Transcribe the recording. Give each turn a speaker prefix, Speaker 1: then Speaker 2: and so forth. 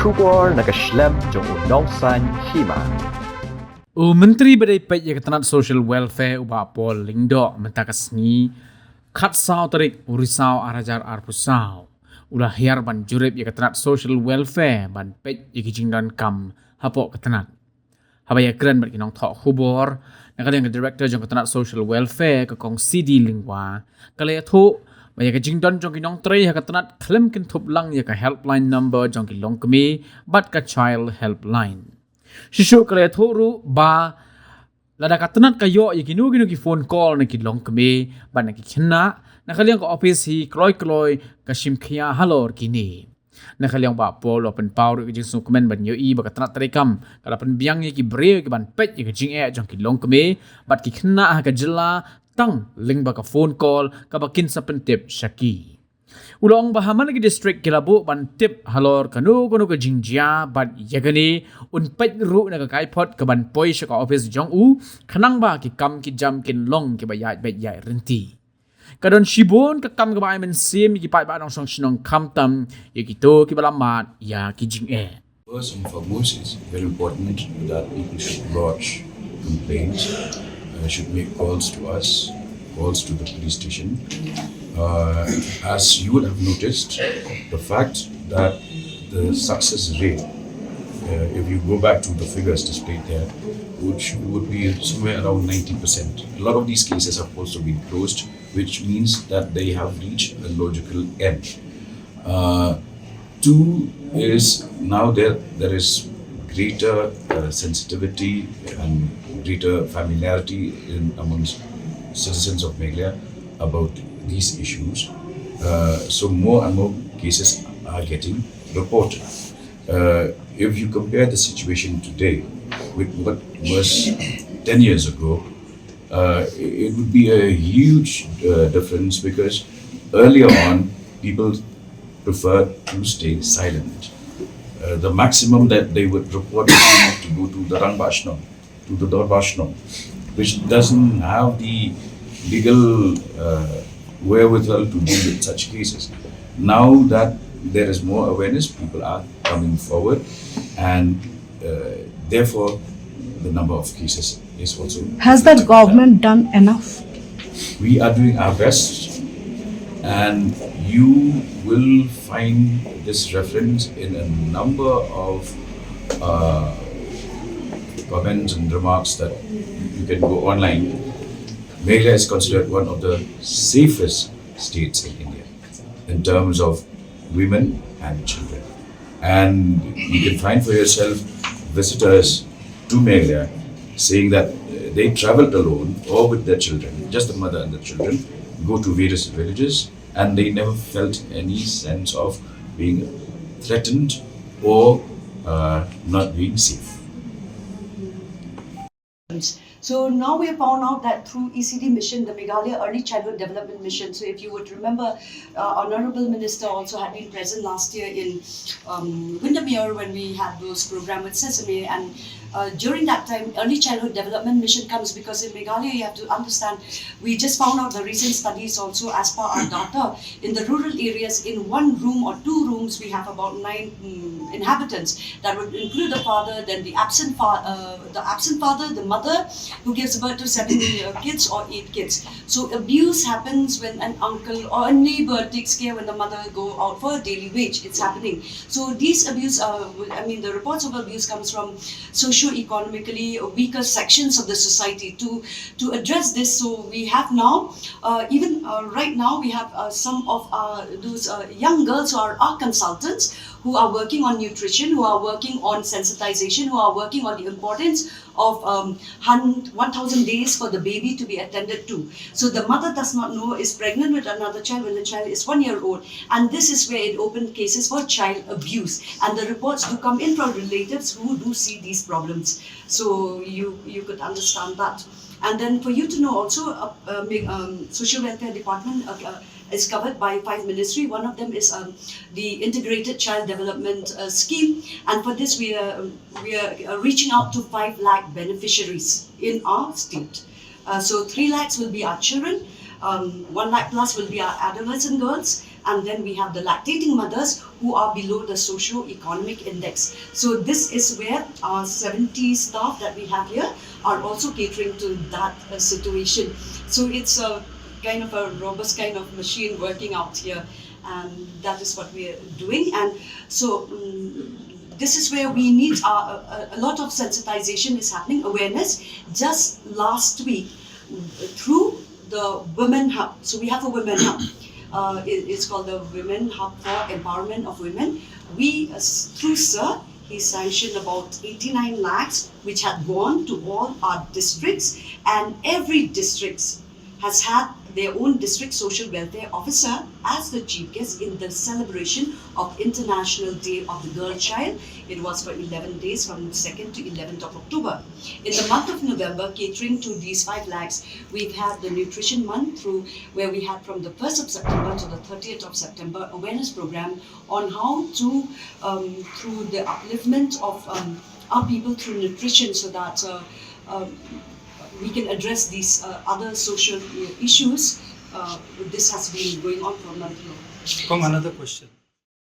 Speaker 1: Shubor nakaslem jong unongsan Hima.
Speaker 2: Menteri Badai Pej Tnad Social Welfare uba Pol Lingdo mentakas ni kat sao tarik urisau arajar arpusau ulah hiar ban jurip Tnad Social Welfare ban Pej jingdan kam hapo Tnad habaya keren bat kinong thok hubor nakadang director jong Tnad Social Welfare ka kong CD lingwa kalaya thu baya jingdan jong kinong tre Tnad klem kin thup lang ka helpline number jong ki Longkmie bat ka child helpline Shishu kaya thuru ba lada katanat kayo ginu ki phone call na ki Longkmie ba na ki Khynnah nakaliang ko office hi Kloi kashim khia halor kini nakaliang ba pol open power ki jing Kmen ban Ïohi ba katanat trekam kala pen biang ki bre ki ban pet ki jing jong ki Longkmie bat ki Khynnah ka jela tang ling ba ka phone call ka bakin sa pentip shaki Ulong bahaman lagi district Kilabu ban tip halor kanu ka jingjia ban yagani unpet ru na ka kaipot ka ban poi sha ka office jong u khanang ba ki kam ki jam kin long ki ba yai bet yai renti kadon shibon ka kam ka ba men sim ki pai ba nong song shinong kam tam yekito ki balamat ya ki jing
Speaker 3: First and foremost, it's very important that people should lodge complaints, should make calls to us, calls to the police station. As you would have noticed, the fact that the success rate, if you go back to the figures displayed there, which would be somewhere around 90%. A lot of these cases have also been closed, which means that they have reached a logical end. Two is now there is greater sensitivity and greater familiarity amongst citizens of Meghalaya about these issues. So more and more cases are getting reported. If you compare the situation today with what was 10 years ago, it would be a huge difference because earlier on people preferred to stay silent. The maximum that they would report is to go to the Rangbashno, to the Dorbashno, which doesn't have the legal wherewithal to deal with such cases. Now that there is more awareness, people are coming forward, and therefore the number of cases is also.
Speaker 4: Has the government done enough?
Speaker 3: We are doing our best, and you will find this reference in a number of comments and remarks that you can go online. Meghalaya is considered one of the safest states in India in terms of women and children. And you can find for yourself visitors to Meghalaya saying that they traveled alone or with their children, just the mother and the children, go to various villages and they never felt any sense of being threatened or not being safe.
Speaker 5: So now we have found out that through ECD mission, the Meghalaya Early Childhood Development Mission, so if you would remember, Honorable Minister also had been present last year in Windermere when we had those programs with Sesame, and during that time, Early Childhood Development Mission comes because in Meghalaya, you have to understand, we just found out the recent studies also as per our data, in the rural areas, in one room or two rooms, we have about 9 inhabitants. That would include the father, then the absent father, the mother, who gives birth to 7 kids or 8 kids. So abuse happens when an uncle or a neighbor takes care when the mother go out for a daily wage. It's happening. So these abuse, the reports of abuse comes from socio-economically weaker sections of the society. To address this, so we have now, right now, we have some of those young girls who are our consultants, who are working on nutrition, who are working on sensitization, who are working on the importance of 1,000 days for the baby to be attended to. So the mother does not know, is pregnant with another child when the child is 1 year old. And this is where it opened cases for child abuse. And the reports do come in from relatives who do see these problems. So you could understand that. And then for you to know also, Social Welfare Department is covered by 5 ministries. One of them is the Integrated Child Development Scheme, and for this we are reaching out to 5 lakh beneficiaries in our state. So 3 lakhs will be our children, 1 lakh plus will be our adolescent girls, and then we have the lactating mothers who are below the socio-economic index. So this is where our 70 staff that we have here are also catering to that situation. So it's a kind of a robust kind of machine working out here, and that is what we are doing. And so this is where we need a lot of sensitization is happening, awareness. Just last week, through the Women Hub, so we have a Women Hub. It's called the Women Hub for Empowerment of Women. We, through Sir, he sanctioned about 89 lakhs, which had gone to all our districts, and every district has had their own district social welfare officer as the chief guest in the celebration of International Day of the Girl Child. It was for 11 days from 2nd to 11th of October. In the month of November, catering to these 5 lakhs, we've had the Nutrition Month through where we had from the 1st of September to the 30th of September awareness program on how to, through the upliftment of our people through nutrition, so that we can address these other social issues. This has been going on for a month now.
Speaker 6: Another question.